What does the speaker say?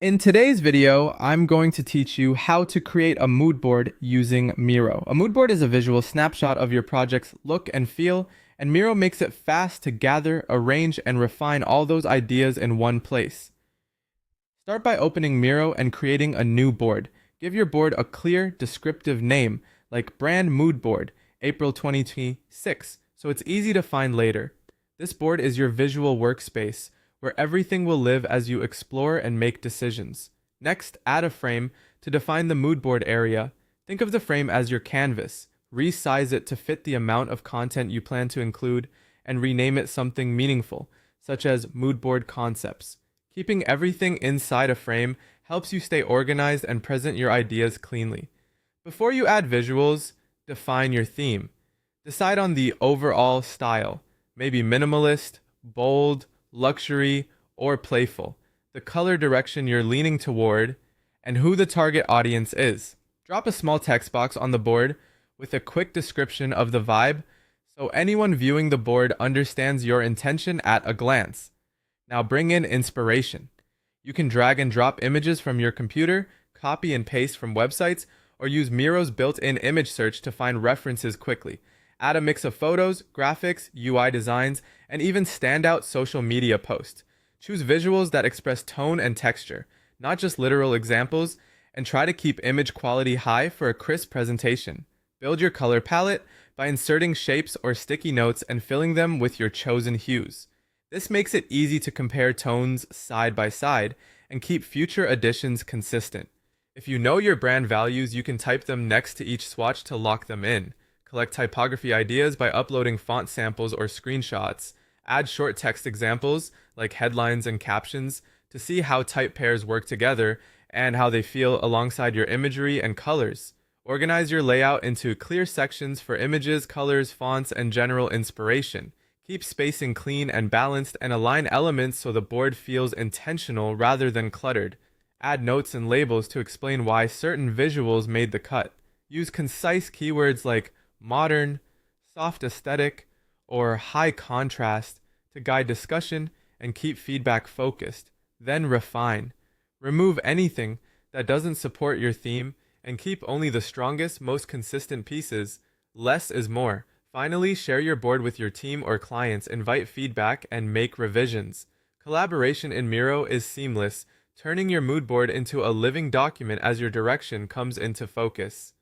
In today's video, I'm going to teach you how to create a mood board using Miro. A mood board is a visual snapshot of your project's look and feel, and Miro makes it fast to gather, arrange, and refine all those ideas in one place. Start by opening Miro and creating a new board. Give your board a clear, descriptive name, like Brand Mood Board, April 2026, so it's easy to find later. This board is your visual workspace, where everything will live as you explore and make decisions. Next, add a frame to define the mood board area. Think of the frame as your canvas. Resize it to fit the amount of content you plan to include, and rename it something meaningful, such as mood board concepts. Keeping everything inside a frame helps you stay organized and present your ideas cleanly. Before you add visuals, define your theme. Decide on the overall style, maybe minimalist, bold, luxury, or playful, the color direction you're leaning toward, and who the target audience is. Drop a small text box on the board with a quick description of the vibe so anyone viewing the board understands your intention at a glance. Now bring in inspiration. You can drag and drop images from your computer, copy and paste from websites, or use Miro's built-in image search to find references quickly. Add a mix of photos, graphics, UI designs, and even standout social media posts. Choose visuals that express tone and texture, not just literal examples, and try to keep image quality high for a crisp presentation. Build your color palette by inserting shapes or sticky notes and filling them with your chosen hues. This makes it easy to compare tones side by side and keep future additions consistent. If you know your brand values, you can type them next to each swatch to lock them in. Collect typography ideas by uploading font samples or screenshots. Add short text examples, like headlines and captions, to see how type pairs work together and how they feel alongside your imagery and colors. Organize your layout into clear sections for images, colors, fonts, and general inspiration. Keep spacing clean and balanced and align elements so the board feels intentional rather than cluttered. Add notes and labels to explain why certain visuals made the cut. Use concise keywords like modern, soft aesthetic, or high contrast to guide discussion and keep feedback focused. Then refine. Remove anything that doesn't support your theme and keep only the strongest, most consistent pieces. Less is more. Finally, share your board with your team or clients, invite feedback, and make revisions. Collaboration in Miro is seamless, turning your mood board into a living document as your direction comes into focus.